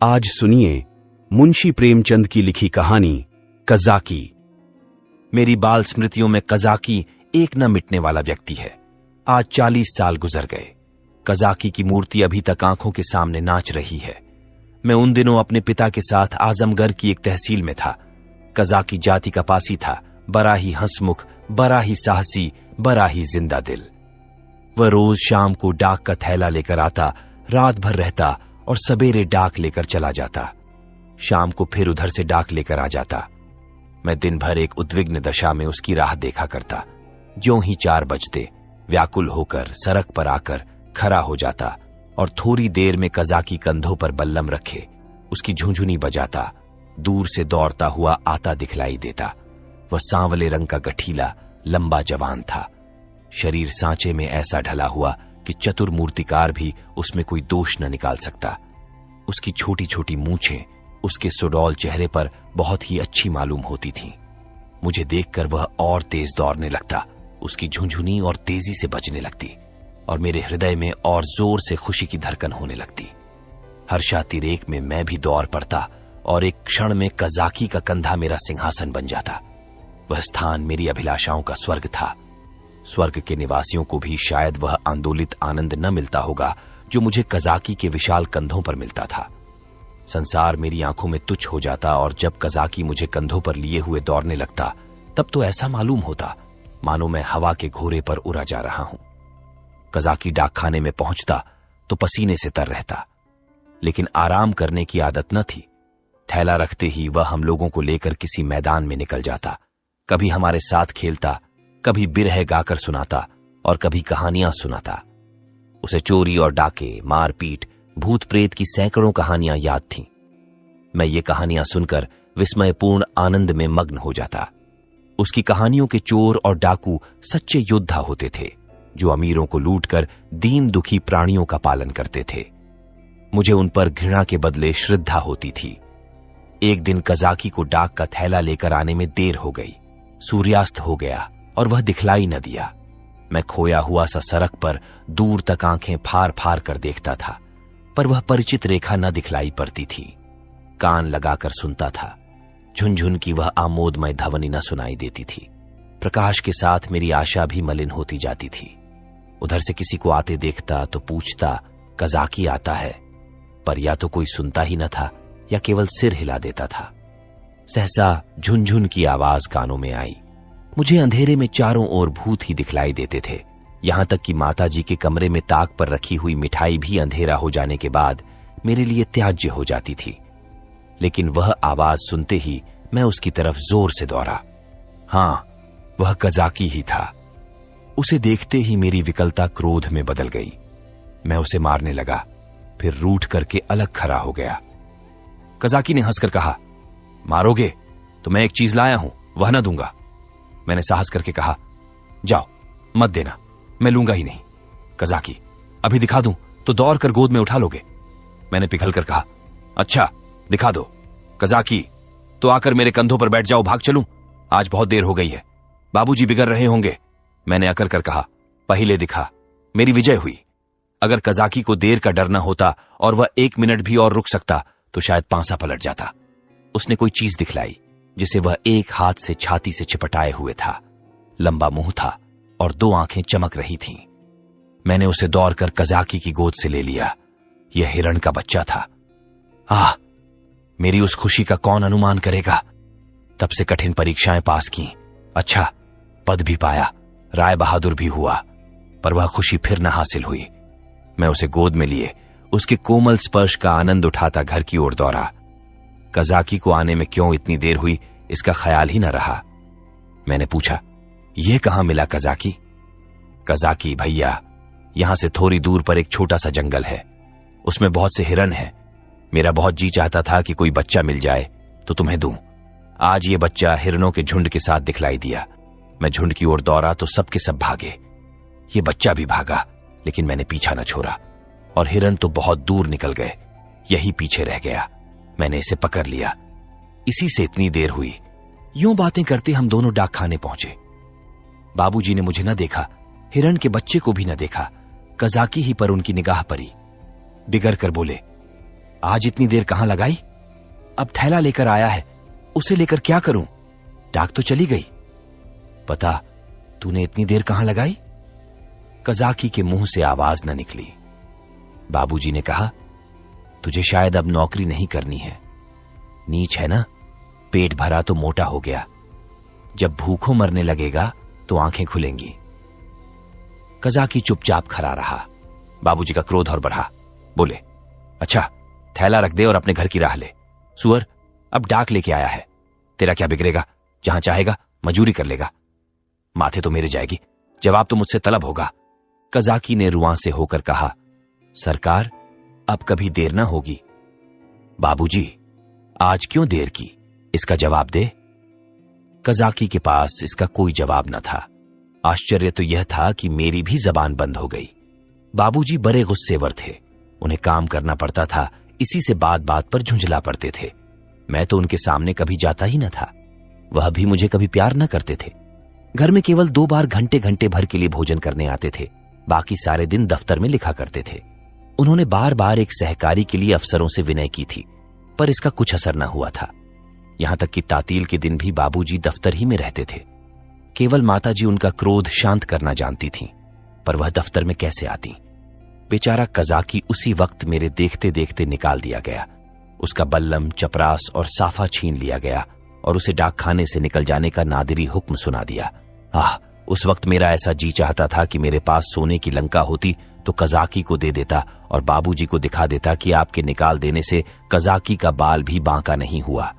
आज सुनिए मुंशी प्रेमचंद की लिखी कहानी कज़ाकी। मेरी बाल स्मृतियों में कज़ाकी एक न मिटने वाला व्यक्ति है। आज 40 साल गुजर गए। कज़ाकी की मूर्ति अभी तक आंखों के सामने नाच रही है। मैं उन दिनों अपने पिता के साथ आजमगढ़ की एक तहसील में था। कज़ाकी जाति का पासी था, बड़ा ही हंसमुख, बड़ा ही साहसी, बड़ा ही जिंदा दिल। वह रोज शाम को डाक का थैला लेकर आता, रात भर रहता और सवेरे डाक लेकर चला जाता। शाम को फिर उधर से डाक लेकर आ जाता। मैं दिन भर एक उद्विग्न दशा में उसकी राह देखा करता। ज्यों ही 4 बजते व्याकुल होकर सड़क पर आकर खड़ा हो जाता और थोड़ी देर में कज़ाकी कंधों पर बल्लम रखे उसकी झुंझुनी बजाता दूर से दौड़ता हुआ आता दिखलाई देता। वह सांवले रंग का गठीला लंबा जवान था। शरीर सांचे में ऐसा ढला हुआ कि चतुर मूर्तिकार भी उसमें कोई दोष न निकाल सकता। उसकी छोटी छोटी मूंछें उसके सुडौल चेहरे पर बहुत ही अच्छी मालूम होती थीं। मुझे देखकर वह और तेज दौड़ने लगता, उसकी झुंझुनी और तेजी से बजने लगती और मेरे हृदय में और जोर से खुशी की धड़कन होने लगती। हर्षातिरेक में मैं भी दौड़ पड़ता और एक क्षण में कज़ाकी का कंधा मेरा सिंहासन बन जाता। वह स्थान मेरी अभिलाषाओं का स्वर्ग था। स्वर्ग के निवासियों को भी शायद वह आंदोलित आनंद न मिलता होगा जो मुझे कज़ाकी के विशाल कंधों पर मिलता था। संसार मेरी आंखों में तुच्छ हो जाता और जब कज़ाकी मुझे कंधों पर लिए हुए दौड़ने लगता तब तो ऐसा मालूम होता मानो मैं हवा के घोरे पर उड़ा जा रहा हूं। कज़ाकी डाकखाने में पहुंचता तो पसीने से तर रहता, लेकिन आराम करने की आदत न थी। थैला रखते ही वह हम लोगों को लेकर किसी मैदान में निकल जाता। कभी हमारे साथ खेलता, कभी बिरह गाकर सुनाता और कभी कहानियां सुनाता। उसे चोरी और डाके, मारपीट, भूत प्रेत की सैकड़ों कहानियां याद थीं। मैं ये कहानियां सुनकर विस्मयपूर्ण आनंद में मग्न हो जाता। उसकी कहानियों के चोर और डाकू सच्चे योद्धा होते थे जो अमीरों को लूटकर दीन दुखी प्राणियों का पालन करते थे। मुझे उन पर घृणा के बदले श्रद्धा होती थी। एक दिन कज़ाकी को डाक का थैला लेकर आने में देर हो गई। सूर्यास्त हो गया और वह दिखलाई न दिया। मैं खोया हुआ सा सड़क पर दूर तक आंखें फाड़ फाड़ कर देखता था, पर वह परिचित रेखा न दिखलाई पड़ती थी। कान लगाकर सुनता था, झुनझुन की वह आमोदमय ध्वनि न सुनाई देती थी। प्रकाश के साथ मेरी आशा भी मलिन होती जाती थी। उधर से किसी को आते देखता तो पूछता, कज़ाकी आता है, पर या तो कोई सुनता ही न था या केवल सिर हिला देता था। सहसा झुनझुन की आवाज कानों में आई। मुझे अंधेरे में चारों ओर भूत ही दिखलाई देते थे। यहां तक कि माताजी के कमरे में ताक पर रखी हुई मिठाई भी अंधेरा हो जाने के बाद मेरे लिए त्याज्य हो जाती थी। लेकिन वह आवाज सुनते ही मैं उसकी तरफ जोर से दौड़ा। हां, वह कज़ाकी ही था। उसे देखते ही मेरी विकलता क्रोध में बदल गई। मैं उसे मारने लगा, फिर रूठ करके अलग खड़ा हो गया। कज़ाकी ने हंसकर कहा, मारोगे तो मैं एक चीज लाया हूं, वह न दूंगा। मैंने साहस करके कहा, जाओ, मत देना, मैं लूंगा ही नहीं। कज़ाकी, अभी दिखा दूं तो दौड़ कर गोद में उठा लोगे। मैंने पिघल कर कहा, अच्छा दिखा दो। कज़ाकी, तो आकर मेरे कंधों पर बैठ जाओ, भाग चलूं, आज बहुत देर हो गई है, बाबूजी बिगड़ रहे होंगे। मैंने अकर कर कहा, पहले दिखा। मेरी विजय हुई। अगर कज़ाकी को देर का डर न होता और वह 1 मिनट भी और रुक सकता तो शायद पांसा पलट जाता। उसने कोई चीज दिखलाई जिसे वह एक हाथ से छाती से चिपटाए हुए था। लंबा मुंह था और 2 आंखें चमक रही थीं। मैंने उसे दौड़कर कज़ाकी की गोद से ले लिया। यह हिरण का बच्चा था। आह, मेरी उस खुशी का कौन अनुमान करेगा। तब से कठिन परीक्षाएं पास की, अच्छा पद भी पाया, राय बहादुर भी हुआ, पर वह खुशी फिर न हासिल हुई। मैं उसे गोद में लिए उसके कोमल स्पर्श का आनंद उठाता घर की ओर दौड़ा। कज़ाकी को आने में क्यों इतनी देर हुई इसका ख्याल ही न रहा। मैंने पूछा, यह कहां मिला कज़ाकी? कज़ाकी, भैया, यहां से थोड़ी दूर पर एक छोटा सा जंगल है, उसमें बहुत से हिरन हैं। मेरा बहुत जी चाहता था कि कोई बच्चा मिल जाए तो तुम्हें दूं। आज ये बच्चा हिरनों के झुंड के साथ दिखलाई दिया। मैं झुंड की ओर दौड़ा तो सबके सब भागे। ये बच्चा भी भागा, लेकिन मैंने पीछा न छोड़ा और हिरन तो बहुत दूर निकल गए। यही पीछे रह गया। मैंने इसे पकड़ लिया। इसी से इतनी देर हुई। यूं बातें करते हम दोनों डाकखाने पहुंचे। बाबूजी ने मुझे न देखा, हिरन के बच्चे को भी न देखा। कज़ाकी ही पर उनकी निगाह पड़ी। बिगड़ कर बोले, आज इतनी देर कहां लगाई? अब थैला लेकर आया है, उसे लेकर क्या करूं? डाक तो चली गई। पता तूने इतनी देर कहां लगाई? कजाकी के मुंह से आवाज न निकली। बाबूजी ने कहा, तुझे शायद अब नौकरी नहीं करनी है। नीच है ना, पेट भरा तो मोटा हो गया, जब भूखों मरने लगेगा तो आंखें खुलेंगी। कजाकी चुपचाप खड़ा रहा। बाबूजी का क्रोध और बढ़ा। बोले, अच्छा थैला रख दे और अपने घर की राह ले। सुअर, अब डाक लेके आया है, तेरा क्या बिगड़ेगा? जहां चाहेगा मजूरी कर लेगा। माथे तो मेरे जाएगी, जवाब तो मुझसे तलब होगा। कजाकी ने रुआं से होकर कहा, सरकार अब कभी देर ना होगी। बाबूजी, आज क्यों देर की, इसका जवाब दे। कजाकी के पास इसका कोई जवाब न था। आश्चर्य तो यह था कि मेरी भी जबान बंद हो गई। बाबूजी बड़े गुस्सेवर थे, उन्हें काम करना पड़ता था, इसी से बात बात पर झुंझला पड़ते थे। मैं तो उनके सामने कभी जाता ही न था। वह भी मुझे कभी प्यार न करते थे। घर में केवल 2 बार घंटे घंटे भर के लिए भोजन करने आते थे, बाकी सारे दिन दफ्तर में लिखा करते थे। उन्होंने बार बार एक सहकारी के लिए अफसरों से विनय की थी, पर इसका कुछ असर न हुआ था। यहां तक कि तातील के दिन भी बाबूजी दफ्तर ही में रहते थे। केवल माताजी उनका क्रोध शांत करना जानती थीं, पर वह दफ्तर में कैसे आती? बेचारा कजाकी उसी वक्त मेरे देखते देखते निकाल दिया गया। उसका बल्लम, चपरास और साफा छीन लिया गया और उसे डाकखाने से निकल जाने का नादिरी हुक्म सुना दिया। उस वक्त मेरा ऐसा जी चाहता था कि मेरे पास सोने की लंका होती तो कजाकी को दे देता और बाबूजी को दिखा देता कि आपके निकाल देने से कजाकी का बाल भी बांका नहीं हुआ।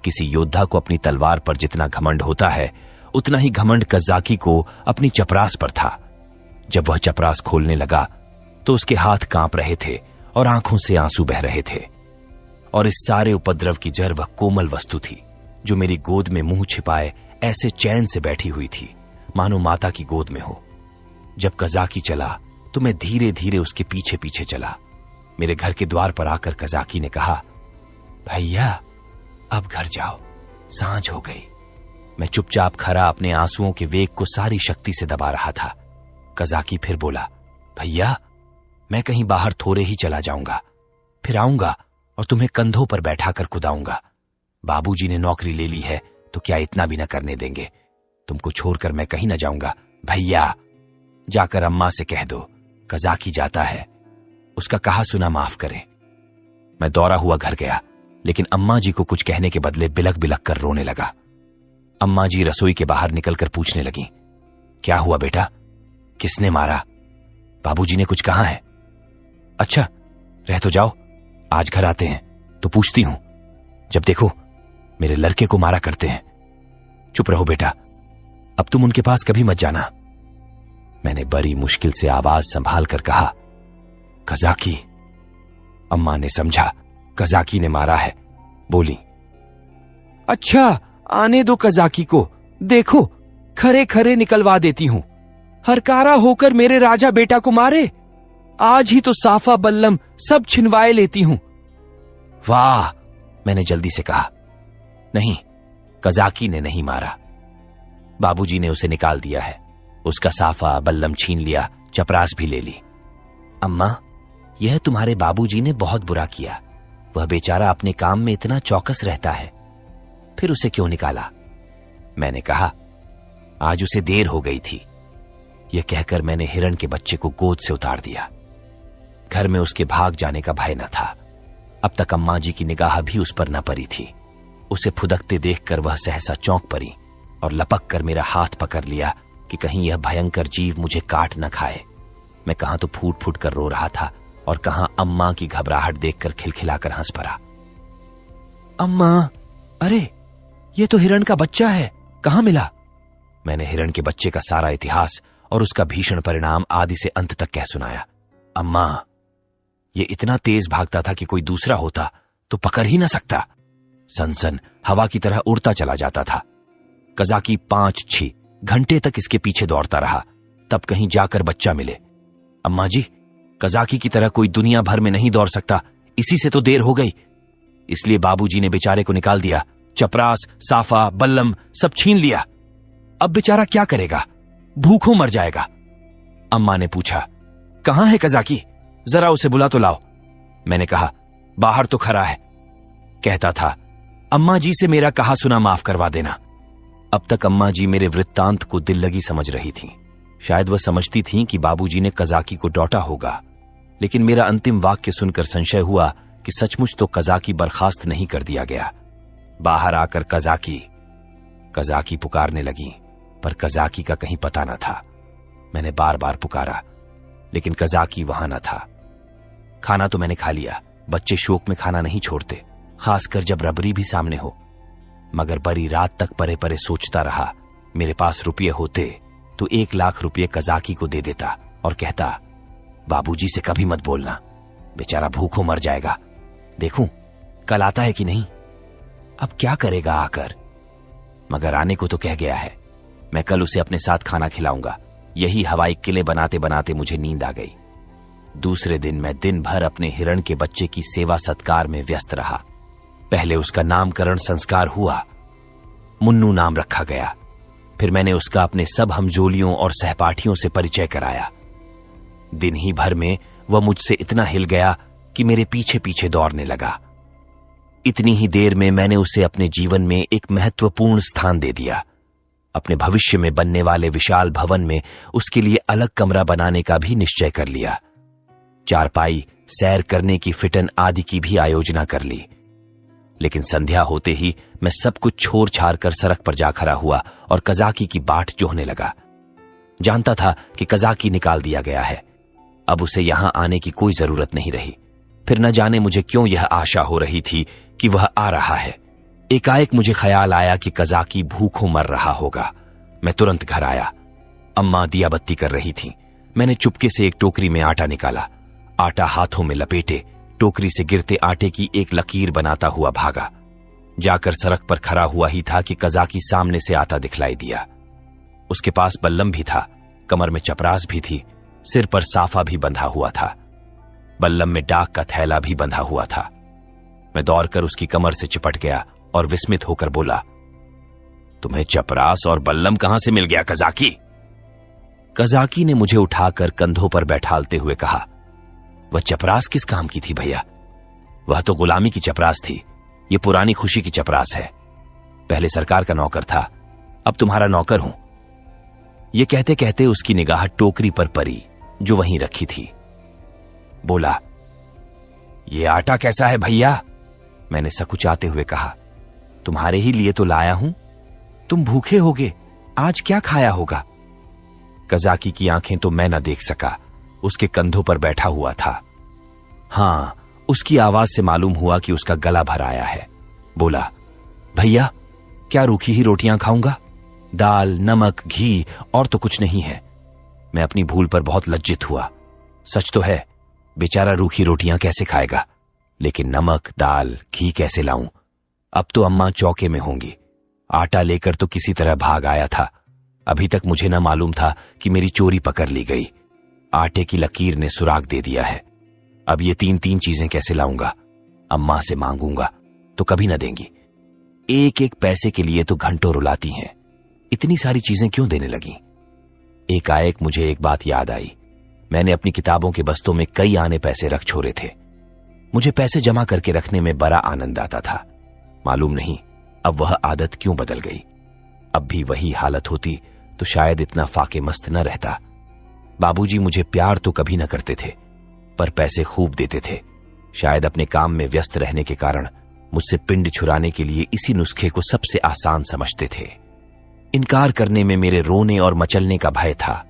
किसी योद्धा को अपनी तलवार पर जितना घमंड होता है, उतना ही घमंड कजाकी को अपनी चपरास पर था। जब वह चपरास खोलने लगा तो उसके हाथ कांप रहे थे और आंखों से आंसू बह रहे थे। और इस सारे उपद्रव की जड़ वह कोमल वस्तु थी जो मेरी गोद में मुंह छिपाए ऐसे चैन से बैठी हुई थी, मानो माता की गोद में हो। जब कजाकी चला तो मैं धीरे धीरे उसके पीछे पीछे चला। मेरे घर के द्वार पर आकर कजाकी ने कहा, भैया अब घर जाओ, सांझ हो गई। मैं चुपचाप खड़ा अपने आंसुओं के वेग को सारी शक्ति से दबा रहा था। कजाकी फिर बोला, भैया मैं कहीं बाहर थोड़े ही चला जाऊंगा, फिर आऊंगा और तुम्हें कंधों पर बैठाकर कुदाऊंगा। बाबूजी ने नौकरी ले ली है तो क्या इतना भी न करने देंगे? तुमको छोड़कर मैं कहीं न जाऊंगा। भैया जाकर अम्मा से कह दो कजाकी जाता है, उसका कहा सुना माफ करें। मैं दौड़ा हुआ घर गया, लेकिन अम्मा जी को कुछ कहने के बदले बिलक बिलक कर रोने लगा। अम्मा जी रसोई के बाहर निकलकर पूछने लगी, क्या हुआ बेटा, किसने मारा? बाबूजी ने कुछ कहा है? अच्छा रह तो जाओ, आज घर आते हैं तो पूछती हूं। जब देखो मेरे लड़के को मारा करते हैं। चुप रहो बेटा, अब तुम उनके पास कभी मत जाना। मैंने बड़ी मुश्किल से आवाज संभाल कर कहा, कजाकी। अम्मा ने समझा कजाकी ने मारा है, बोली, अच्छा आने दो कजाकी को, देखो खरे खरे निकलवा देती हूं। हरकारा होकर मेरे राजा बेटा को मारे, आज ही तो साफा बल्लम सब छिनवाए लेती हूं। वाह, मैंने जल्दी से कहा। नहीं, कजाकी ने नहीं मारा, बाबूजी ने उसे निकाल दिया है। उसका साफा बल्लम छीन लिया, चपरास भी ले ली। अम्मा, यह तुम्हारे बाबूजी ने बहुत बुरा किया। वह बेचारा अपने काम में इतना चौकस रहता है, फिर उसे क्यों निकाला? मैंने कहा, आज उसे देर हो गई थी। यह कहकर मैंने हिरण के बच्चे को गोद से उतार दिया। घर में उसके भाग जाने का भय न था। अब तक अम्मा जी की निगाह भी उस पर न पड़ी थी। उसे फुदकते देखकर वह सहसा चौंक पड़ी और लपक कर मेरा हाथ पकड़ लिया कि कहीं यह भयंकर जीव मुझे काट न खाए। मैं कहां तो फूट फूट कर रो रहा था और कहां अम्मा की घबराहट देखकर खिलखिलाकर हंस पड़ा। अम्मा, अरे ये तो हिरण का बच्चा है, कहां मिला? मैंने हिरण के बच्चे का सारा इतिहास और उसका भीषण परिणाम आदि से अंत तक कह सुनाया। अम्मा, ये इतना तेज भागता था कि कोई दूसरा होता तो पकड़ ही न सकता। सनसन हवा की तरह उड़ता चला जाता था। कजाकी 5-6 घंटे तक इसके पीछे दौड़ता रहा, तब कहीं जाकर बच्चा मिले। अम्मा जी, कजाकी की तरह कोई दुनिया भर में नहीं दौड़ सकता, इसी से तो देर हो गई। इसलिए बाबूजी ने बेचारे को निकाल दिया, चपरास, साफा, बल्लम सब छीन लिया। अब बेचारा क्या करेगा? भूखों मर जाएगा। अम्मा ने पूछा, कहां है कजाकी? जरा उसे बुला तो लाओ। मैंने कहा, बाहर तो खड़ा है। कहता था, अम्मा जी से मेरा कहा सुना माफ करवा देना। अब तक अम्मा जी मेरे वृत्तांत को दिल लगी समझ रही थीं। शायद वह समझती थीं कि बाबूजी ने कजाकी को डांटा होगा, लेकिन मेरा अंतिम वाक्य सुनकर संशय हुआ कि सचमुच तो कजाकी बर्खास्त नहीं कर दिया गया। बाहर आकर कजाकी पुकारने लगी, पर कजाकी का कहीं पता न था। मैंने बार बार पुकारा, लेकिन कजाकी वहां न था। खाना तो मैंने खा लिया, बच्चे शोक में खाना नहीं छोड़ते, खासकर जब रबरी भी सामने हो। मगर बड़ी रात तक परे परे सोचता रहा। मेरे पास रुपये होते तो 1 लाख रुपये कजाकी को दे देता और कहता, बाबूजी से कभी मत बोलना, बेचारा भूखों मर जाएगा। देखूं कल आता है कि नहीं। अब क्या करेगा आकर। मगर आने को तो कह गया है। मैं कल उसे अपने साथ खाना खिलाऊंगा। यही हवाई किले बनाते बनाते मुझे नींद आ गई। दूसरे दिन मैं दिन भर अपने हिरण के बच्चे की सेवा सत्कार में व्यस्त रहा। पहले उसका नामकरण संस्कार हुआ, मुन्नू नाम रखा गया। फिर मैंने उसका अपने सब हमजोलियों और सहपाठियों से परिचय कराया। दिन ही भर में वह मुझसे इतना हिल गया कि मेरे पीछे पीछे दौड़ने लगा। इतनी ही देर में मैंने उसे अपने जीवन में एक महत्वपूर्ण स्थान दे दिया। अपने भविष्य में बनने वाले विशाल भवन में उसके लिए अलग कमरा बनाने का भी निश्चय कर लिया। चारपाई, सैर करने की फिटन आदि की भी आयोजना कर ली। लेकिन संध्या होते ही मैं सब कुछ छोड़ छाड़ कर सड़क पर जा खड़ा हुआ और कजाकी की बाट जोहने लगा। जानता था कि कजाकी निकाल दिया गया है, अब उसे यहां आने की कोई जरूरत नहीं रही। फिर न जाने मुझे क्यों यह आशा हो रही थी कि वह आ रहा है। एकाएक मुझे ख्याल आया कि कजाकी भूखों मर रहा होगा। मैं तुरंत घर आया। अम्मा दिया बत्ती कर रही थीं। मैंने चुपके से एक टोकरी में आटा निकाला। आटा हाथों में लपेटे टोकरी से गिरते आटे की एक लकीर बनाता हुआ भागा। जाकर सड़क पर खड़ा हुआ ही था कि कजाकी सामने से आता दिखलाई दिया। उसके पास बल्लम भी था, कमर में चपरास भी थी, सिर पर साफा भी बंधा हुआ था। बल्लम में डाक का थैला भी बंधा हुआ था। मैं दौड़कर उसकी कमर से चिपट गया और विस्मित होकर बोला, तुम्हें चपरास और बल्लम कहां से मिल गया कजाकी? कजाकी ने मुझे उठाकर कंधों पर बैठालते हुए कहा, वह चपरास किस काम की थी भैया? वह तो गुलामी की चपरास थी। ये पुरानी खुशी की चपरास है। पहले सरकार का नौकर था, अब तुम्हारा नौकर हूं। ये कहते कहते उसकी निगाह टोकरी पर पड़ी जो वहीं रखी थी। बोला, ये आटा कैसा है भैया? मैंने सकुचाते हुए कहा, तुम्हारे ही लिए तो लाया हूं। तुम भूखे होगे, आज क्या खाया होगा? कजाकी की आंखें तो मैं न देख सका, उसके कंधों पर बैठा हुआ था। हां, उसकी आवाज से मालूम हुआ कि उसका गला भर आया है। बोला, भैया क्या रूखी ही रोटियां खाऊंगा? दाल, नमक, घी और तो कुछ नहीं है। मैं अपनी भूल पर बहुत लज्जित हुआ। सच तो है, बेचारा रूखी रोटियां कैसे खाएगा, लेकिन नमक, दाल, घी कैसे लाऊं? अब तो अम्मा चौके में होंगी। आटा लेकर तो किसी तरह भाग आया था। अभी तक मुझे न मालूम था कि मेरी चोरी पकड़ ली गई। आटे की लकीर ने सुराग दे दिया है। अब ये 3 चीजें कैसे लाऊंगा? अम्मा से मांगूंगा तो कभी न देंगी। एक एक पैसे के लिए तो घंटों रुलाती हैं। इतनी सारी चीजें क्यों देने लगी? एकाएक मुझे एक बात याद आई। मैंने अपनी किताबों के बस्तों में कई आने पैसे रख छोड़े थे। मुझे पैसे जमा करके रखने में बड़ा आनंद आता था। मालूम नहीं अब वह आदत क्यों बदल गई। अब भी वही हालत होती तो शायद इतना फाके मस्त न रहता। बाबूजी मुझे प्यार तो कभी न करते थे, पर पैसे खूब देते थे। शायद अपने काम में व्यस्त रहने के कारण मुझसे पिंड छुराने के लिए इसी नुस्खे को सबसे आसान समझते थे। इनकार करने में मेरे रोने और मचलने का भय था।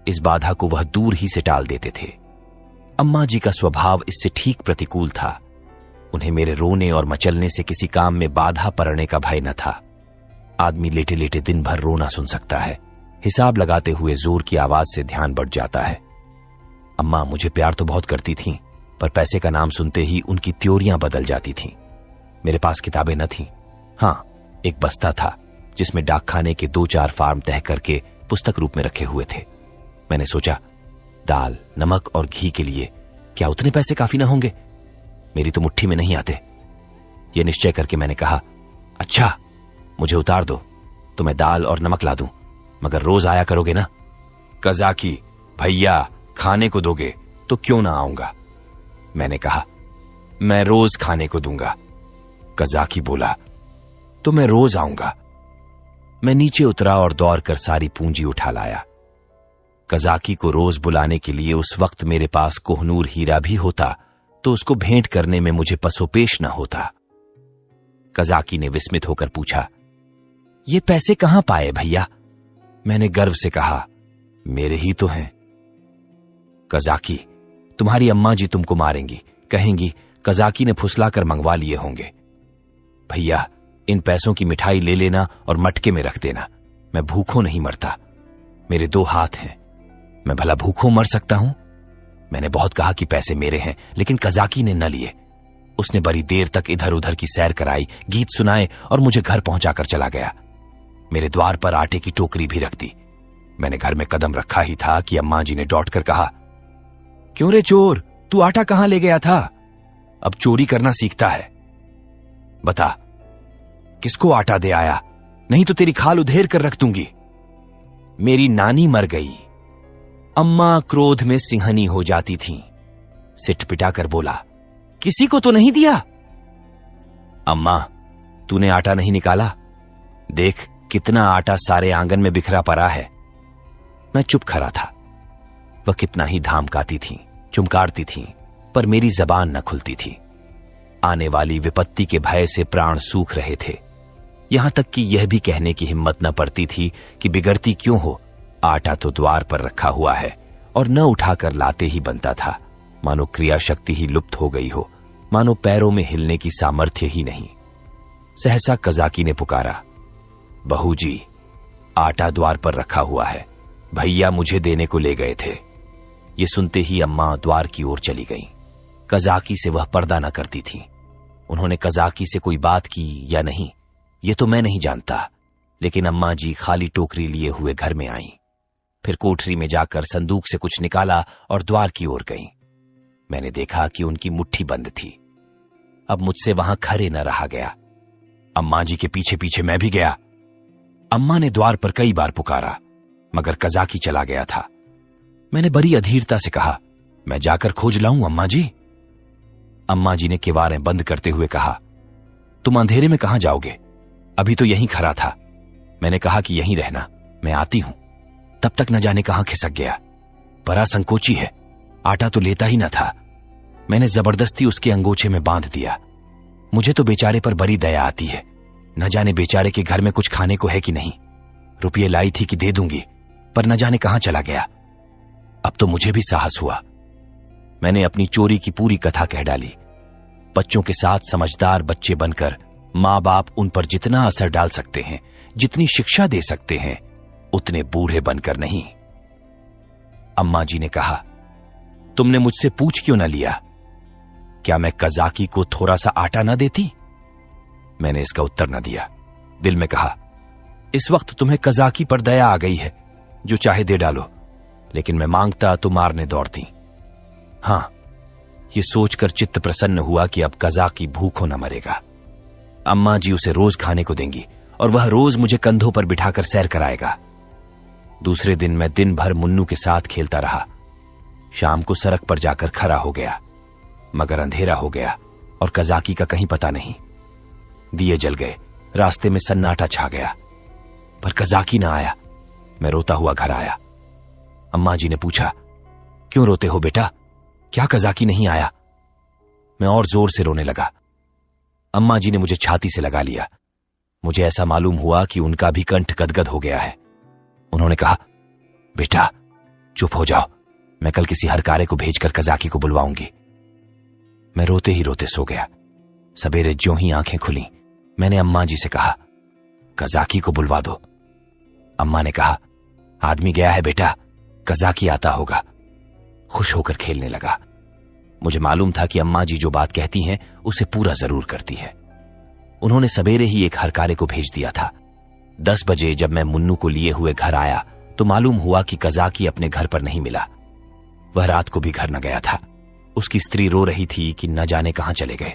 इस बाधा को वह दूर ही से टाल देते थे। अम्मा जी का स्वभाव इससे ठीक प्रतिकूल था। उन्हें मेरे रोने और मचलने से किसी काम में बाधा पड़ने का भय न था। आदमी लेटे लेटे दिन भर रोना सुन सकता है। हिसाब लगाते हुए जोर की आवाज से ध्यान बढ़ जाता है। अम्मा मुझे प्यार तो बहुत करती थीं, पर पैसे का नाम सुनते ही उनकी त्योरियां बदल जाती थीं। मेरे पास किताबें न थीं। हां, एक बस्ता था जिसमें डाकखाने के 2-4 फार्म तह करके पुस्तक रूप में रखे हुए थे। मैंने सोचा, दाल, नमक और घी के लिए क्या उतने पैसे काफी न होंगे? मेरी तो मुट्ठी में नहीं आते। यह निश्चय करके मैंने कहा, अच्छा मुझे उतार दो तो मैं दाल और नमक ला दूं, मगर रोज आया करोगे ना? कजाकी, भैया खाने को दोगे तो क्यों ना आऊंगा? मैंने कहा, मैं रोज खाने को दूंगा। कजाकी बोला, तो मैं रोज आऊंगा। मैं नीचे उतरा और दौड़कर सारी पूंजी उठा लाया। कजाकी को रोज बुलाने के लिए उस वक्त मेरे पास कोहनूर हीरा भी होता तो उसको भेंट करने में मुझे पसोपेश न होता। कजाकी ने विस्मित होकर पूछा, ये पैसे कहां पाए भैया? मैंने गर्व से कहा, मेरे ही तो हैं। कजाकी, तुम्हारी अम्मा जी तुमको मारेंगी, कहेंगी कजाकी ने फुसलाकर मंगवा लिए होंगे। भैया, इन पैसों की मिठाई ले लेना और मटके में रख देना। मैं भूखों नहीं मरता, मेरे 2 हाथ हैं, मैं भला भूखों मर सकता हूं? मैंने बहुत कहा कि पैसे मेरे हैं, लेकिन कजाकी ने न लिए। उसने बड़ी देर तक इधर उधर की सैर कराई, गीत सुनाए और मुझे घर पहुंचाकर चला गया। मेरे द्वार पर आटे की टोकरी भी रख दी। मैंने घर में कदम रखा ही था कि अम्मा जी ने डॉट कर कहा, क्यों रे चोर, तू आटा कहां ले गया था? अब चोरी करना सीखता है। बता, किसको आटा दे आया? नहीं तो तेरी खाल उधेर कर रख दूंगी। मेरी नानी मर गई। अम्मा क्रोध में सिंहनी हो जाती थीं। सिटपिटा कर बोला, किसी को तो नहीं दिया? अम्मा, तूने आटा नहीं निकाला? देख कितना आटा सारे आंगन में बिखरा पड़ा है। मैं चुप खड़ा था। वह कितना ही धामकाती थीं, चुमकारती थीं, पर मेरी जबान न खुलती थी। आने वाली विपत्ति के भय से प्राण सूख रहे थे। यहां तक कि यह भी कहने की हिम्मत न पड़ती थी कि बिगड़ती क्यों हो, आटा तो द्वार पर रखा हुआ है और न उठाकर लाते ही बनता था। मानो क्रिया शक्ति ही लुप्त हो गई हो, मानो पैरों में हिलने की सामर्थ्य ही नहीं। सहसा कजाकी ने पुकारा, बहू जी, आटा द्वार पर रखा हुआ है, भैया मुझे देने को ले गए थे। ये सुनते ही अम्मा द्वार की ओर चली गईं। कजाकी से वह पर्दा न करती थीं। उन्होंने कजाकी से कोई बात की या नहीं, ये तो मैं नहीं जानता, लेकिन अम्मा जी खाली टोकरी लिए हुए घर में आईं। फिर कोठरी में जाकर संदूक से कुछ निकाला और द्वार की ओर गईं। मैंने देखा कि उनकी मुट्ठी बंद थी। अब मुझसे वहां खड़े न रहा गया। अम्मा जी के पीछे पीछे मैं भी गया। अम्मा ने द्वार पर कई बार पुकारा, मगर कजाकी चला गया था। मैंने बड़ी अधीरता से कहा, मैं जाकर खोज लाऊं अम्मा जी? अम्मा जी ने किवारें बंद करते हुए कहा, तुम अंधेरे में कहां जाओगे? अभी तो यहीं खड़ा था। मैंने कहा कि यहीं रहना, मैं आती हूं। तब तक न जाने कहां खिसक गया। बड़ा संकोची है, आटा तो लेता ही न था। मैंने जबरदस्ती उसके अंगोछे में बांध दिया। मुझे तो बेचारे पर बड़ी दया आती है। न जाने बेचारे के घर में कुछ खाने को है कि नहीं। रुपये लाई थी कि दे दूंगी, पर न जाने कहां चला गया। अब तो मुझे भी साहस हुआ। मैंने अपनी चोरी की पूरी कथा कह डाली। बच्चों के साथ समझदार बच्चे बनकर मां बाप उन पर जितना असर डाल सकते हैं, जितनी शिक्षा दे सकते हैं, उतने बूढ़े बनकर नहीं। अम्मा जी ने कहा, तुमने मुझसे पूछ क्यों न लिया? क्या मैं कजाकी को थोड़ा सा आटा न देती? मैंने इसका उत्तर न दिया। दिल में कहा, इस वक्त तुम्हें कजाकी पर दया आ गई है, जो चाहे दे डालो, लेकिन मैं मांगता तो मारने दौड़ती। हां, यह सोचकर चित्त प्रसन्न हुआ कि अब कजाकी भूखों न मरेगा। अम्मा जी उसे रोज खाने को देंगी और वह रोज मुझे कंधों पर बिठाकर सैर कराएगा। दूसरे दिन मैं दिन भर मुन्नू के साथ खेलता रहा। शाम को सड़क पर जाकर खड़ा हो गया, मगर अंधेरा हो गया और कजाकी का कहीं पता नहीं। दिए जल गए, रास्ते में सन्नाटा छा गया, पर कजाकी ना आया। मैं रोता हुआ घर आया। अम्मा जी ने पूछा, क्यों रोते हो बेटा, क्या कजाकी नहीं आया? मैं और जोर से रोने लगा। अम्मा जी ने मुझे छाती से लगा लिया। मुझे ऐसा मालूम हुआ कि उनका भी कंठ गदगद हो गया है। उन्होंने कहा, बेटा चुप हो जाओ, मैं कल किसी हरकारे को भेजकर कजाकी को बुलवाऊंगी। मैं रोते ही रोते सो गया। सवेरे ज्यों ही आंखें खुली, मैंने अम्मा जी से कहा, कजाकी को बुलवा दो। अम्मा ने कहा, आदमी गया है बेटा, कजाकी आता होगा। खुश होकर खेलने लगा। मुझे मालूम था कि अम्मा जी जो बात कहती हैं उसे पूरा जरूर करती है। उन्होंने सवेरे ही एक हरकारे को भेज दिया था। 10 बजे जब मैं मुन्नू को लिए हुए घर आया तो मालूम हुआ कि कजाकी अपने घर पर नहीं मिला। वह रात को भी घर न गया था। उसकी स्त्री रो रही थी कि न जाने कहां चले गए।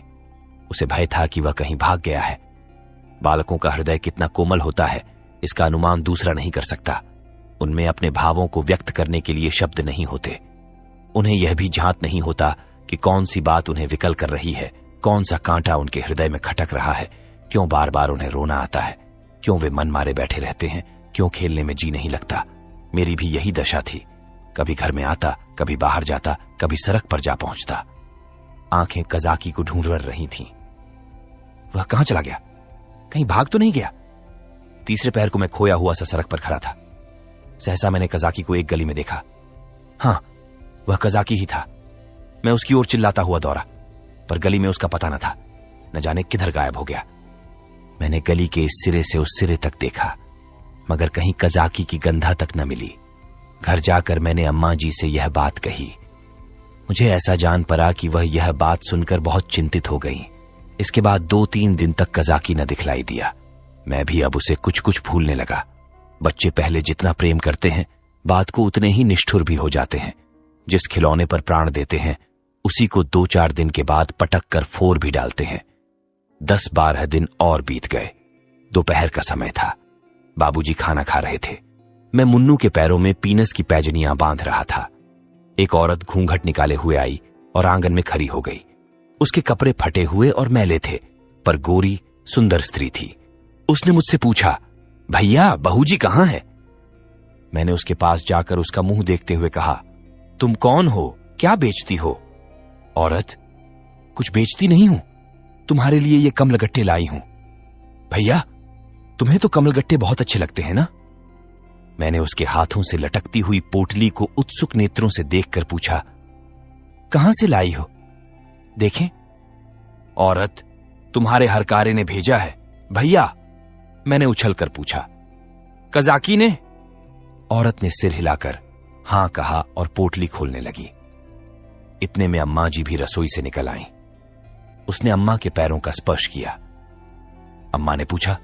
उसे भय था कि वह कहीं भाग गया है। बालकों का हृदय कितना कोमल होता है, इसका अनुमान दूसरा नहीं कर सकता। उनमें अपने भावों को व्यक्त करने के लिए शब्द नहीं होते। उन्हें यह भी झांत नहीं होता कि कौन सी बात उन्हें विकल कर रही है, कौन सा कांटा उनके हृदय में खटक रहा है, क्यों बार बार उन्हें रोना आता है, क्यों वे मन मारे बैठे रहते हैं, क्यों खेलने में जी नहीं लगता। मेरी भी यही दशा थी। कभी घर में आता, कभी बाहर जाता, कभी सड़क पर जा पहुंचता। आंखें कजाकी को ढूंढ रही थीं। वह कहां चला गया? कहीं भाग तो नहीं गया? तीसरे पैर को मैं खोया हुआ सा सड़क पर खड़ा था। सहसा मैंने कजाकी को एक गली में देखा। हां, वह कजाकी ही था। मैं उसकी ओर चिल्लाता हुआ दौड़ा, पर गली में उसका पता न था। न जाने किधर गायब हो गया। मैंने गली के इस सिरे से उस सिरे तक देखा, मगर कहीं कजाकी की गंधा तक न मिली। घर जाकर मैंने अम्मा जी से यह बात कही। मुझे ऐसा जान पड़ा कि वह यह बात सुनकर बहुत चिंतित हो गई। इसके बाद 2-3 दिन तक कजाकी न दिखलाई दिया। मैं भी अब उसे कुछ कुछ भूलने लगा। बच्चे पहले जितना प्रेम करते हैं, बात को उतने ही निष्ठुर भी हो जाते हैं। जिस खिलौने पर प्राण देते हैं, उसी को 2-4 दिन के बाद पटक कर फोर भी डालते हैं। 10-12 दिन और बीत गए। दोपहर का समय था। बाबूजी खाना खा रहे थे। मैं मुन्नू के पैरों में पीनस की पैजनियां बांध रहा था। एक औरत घूंघट निकाले हुए आई और आंगन में खड़ी हो गई। उसके कपड़े फटे हुए और मैले थे, पर गोरी सुंदर स्त्री थी। उसने मुझसे पूछा, भैया बहूजी कहां है? मैंने उसके पास जाकर उसका मुंह देखते हुए कहा, तुम कौन हो? क्या बेचती हो? औरत, कुछ बेचती नहीं हूं, तुम्हारे लिए ये कमलगट्टे लाई हूं। भैया, तुम्हें तो कमलगट्टे बहुत अच्छे लगते हैं ना? मैंने उसके हाथों से लटकती हुई पोटली को उत्सुक नेत्रों से देखकर पूछा, कहां से लाई हो? देखें। औरत, तुम्हारे हरकारे ने भेजा है। भैया, मैंने उछलकर पूछा। कजाकी ने? औरत ने सिर हिलाकर हां कहा और पोटली खोलने लगी। इतने में अम्मा जी भी रसोई से निकल आईं। उसने अम्मा के पैरों का स्पर्श किया। अम्मा ने पूछा,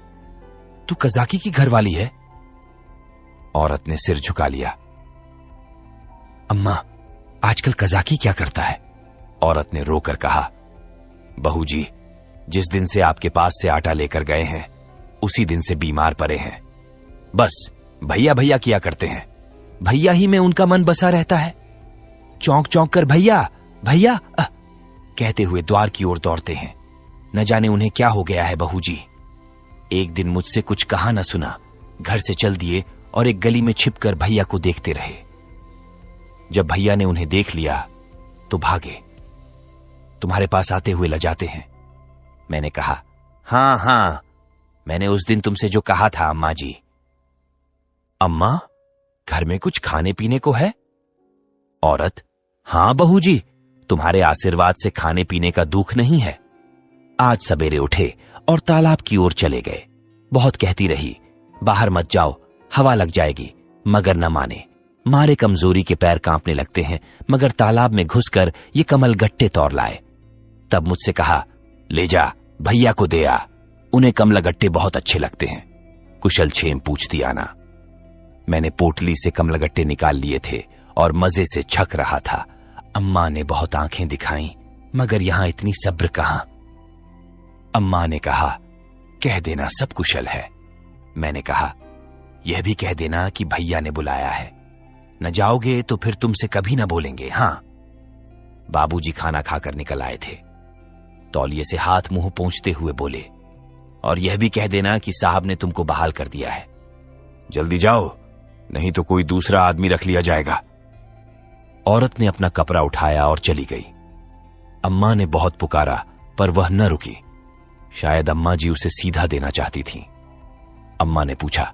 तू कजाकी की घरवाली है? औरत ने सिर झुका लिया। अम्मा, आजकल कजाकी क्या करता है? औरत ने रोकर कहा, बहू जी, जिस दिन से आपके पास से आटा लेकर गए हैं, उसी दिन से बीमार पड़े हैं। बस भैया भैया किया करते हैं। भैया ही में उनका मन बसा रहता है। चौंक चौंक कर भैया भैया कहते हुए द्वार की ओर दौड़ते हैं। न जाने उन्हें क्या हो गया है बहू जी। एक दिन मुझसे कुछ कहा न सुना, घर से चल दिए और एक गली में छिपकर भैया को देखते रहे। जब भैया ने उन्हें देख लिया तो भागे। तुम्हारे पास आते हुए लजाते हैं। मैंने कहा, हां, मैंने उस दिन तुमसे जो कहा था अम्मा जी। अम्मा, घर में कुछ खाने पीने को है? औरत, हां बहू जी, तुम्हारे आशीर्वाद से खाने पीने का दुख नहीं है। आज सवेरे उठे और तालाब की ओर चले गए। बहुत कहती रही, बाहर मत जाओ, हवा लग जाएगी, मगर न माने। मारे कमजोरी के पैर कांपने लगते हैं, मगर तालाब में घुसकर ये कमल गट्टे तौर लाए। तब मुझसे कहा, ले जा, भैया को दे आ, उन्हें कमलगट्टे बहुत अच्छे लगते हैं। कुशल क्षेम पूछती आना। मैंने पोटली से कमलगट्टे निकाल लिए थे और मजे से छक रहा था। अम्मा ने बहुत आंखें दिखाई, मगर यहां इतनी सब्र कहां। अम्मा ने कहा, कह देना सब कुशल है। मैंने कहा, यह भी कह देना कि भैया ने बुलाया है। न जाओगे तो फिर तुमसे कभी न बोलेंगे। हां। बाबूजी खाना खाकर निकल आए थे। तौलिए से हाथ मुंह पोंछते हुए बोले, और यह भी कह देना कि साहब ने तुमको बहाल कर दिया है। जल्दी जाओ, नहीं तो कोई दूसरा आदमी रख लिया जाएगा। औरत ने अपना कपड़ा उठाया और चली गई। अम्मा ने बहुत पुकारा, पर वह न रुकी। शायद अम्मा जी उसे सीधा देना चाहती थीं। अम्मा ने पूछा,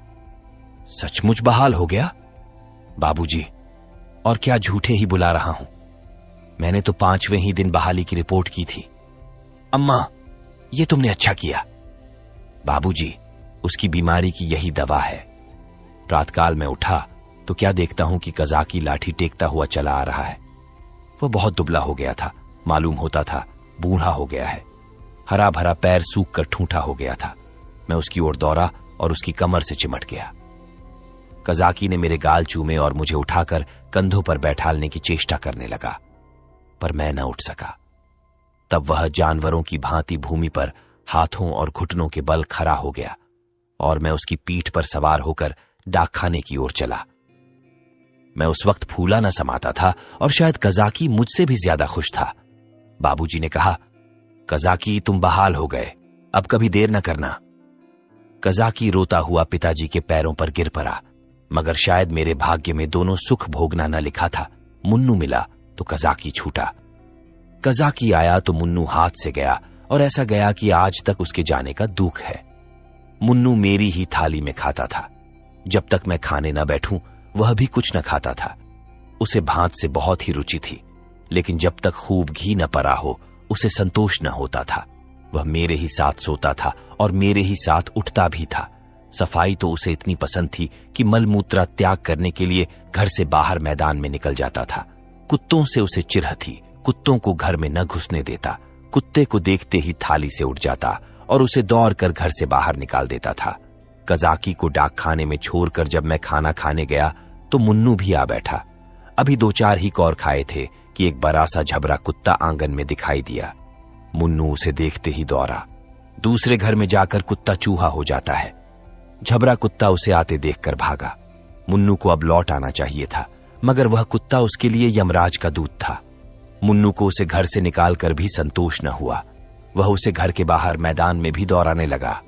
सचमुच बहाल हो गया? बाबूजी, और क्या झूठे ही बुला रहा हूं? मैंने तो 5वें ही दिन बहाली की रिपोर्ट की थी। अम्मा, यह तुमने अच्छा किया। बाबूजी, उसकी बीमारी की यही दवा है। प्रातकाल में उठा तो क्या देखता हूं कि कजाकी लाठी टेकता हुआ चला आ रहा है। वह बहुत दुबला हो गया था, मालूम होता था बूढ़ा हो गया है। हरा भरा पैर सूख कर ठूंठा हो गया था। मैं उसकी ओर दौड़ा और उसकी कमर से चिमट गया। कजाकी ने मेरे गाल चूमे और मुझे उठाकर कंधों पर बैठालने की चेष्टा करने लगा, पर मैं न उठ सका। तब वह जानवरों की भांति भूमि पर हाथों और घुटनों के बल खड़ा हो गया और मैं उसकी पीठ पर सवार होकर डाकखाने की ओर चला। मैं उस वक्त फूला न समाता था और शायद कजाकी मुझसे भी ज्यादा खुश था। बाबूजी ने कहा, कज़ाकी तुम बहाल हो गए, अब कभी देर न करना। कज़ाकी रोता हुआ पिताजी के पैरों पर गिर पड़ा, मगर शायद मेरे भाग्य में दोनों सुख भोगना न लिखा था। मुन्नू मिला तो कज़ाकी छूटा। कज़ाकी आया तो मुन्नू हाथ से गया, और ऐसा गया कि आज तक उसके जाने का दुख है। मुन्नू मेरी ही थाली में खाता था। जब तक मैं खाने न बैठूं वह भी कुछ न खाता था। उसे भात से बहुत ही रुचि थी, लेकिन जब तक खूब घी न पड़ा हो उसे संतोष न होता था। वह मेरे ही साथ सोता था और मेरे ही साथ उठता भी था। सफाई तो उसे इतनी पसंद थी कि मलमूत्र त्याग करने के लिए घर से बाहर मैदान में निकल जाता था। कुत्तों से उसे चिढ़ थी, कुत्तों को घर में न घुसने देता। कुत्ते को देखते ही थाली से उठ जाता और उसे दौड़ कर घर से बाहर निकाल देता था। कज़ाकी को डाकखाने में छोड़कर जब मैं खाना खाने गया तो मुन्नू भी आ बैठा। अभी 2-4 ही कौर खाए थे कि एक बड़ा सा झबरा कुत्ता आंगन में दिखाई दिया। मुन्नू उसे देखते ही दौड़ा। दूसरे घर में जाकर कुत्ता चूहा हो जाता है। झबरा कुत्ता उसे आते देखकर भागा। मुन्नू को अब लौट आना चाहिए था, मगर वह कुत्ता उसके लिए यमराज का दूत था। मुन्नू को उसे घर से निकालकर भी संतोष न हुआ। वह उसे घर के बाहर मैदान में भी दौड़ाने लगा।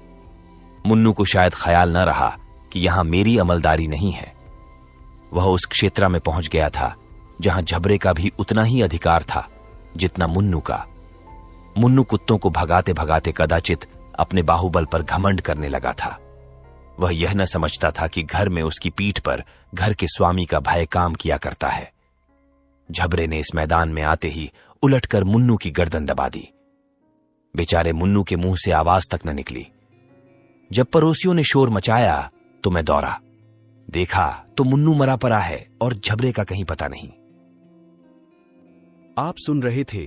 मुन्नू को शायद ख्याल न रहा कि यहां मेरी अमलदारी नहीं है। वह उस क्षेत्र में पहुंच गया था जहां झबरे का भी उतना ही अधिकार था जितना मुन्नू का। मुन्नू कुत्तों को भगाते भगाते कदाचित अपने बाहुबल पर घमंड करने लगा था। वह यह न समझता था कि घर में उसकी पीठ पर घर के स्वामी का भय काम किया करता है। झबरे ने इस मैदान में आते ही उलटकर मुन्नू की गर्दन दबा दी। बेचारे मुन्नू के मुंह से आवाज तक न निकली। जब पड़ोसियों ने शोर मचाया तो मैं दौड़ा। देखा तो मुन्नू मरा पड़ा है और झबरे का कहीं पता नहीं। आप सुन रहे थे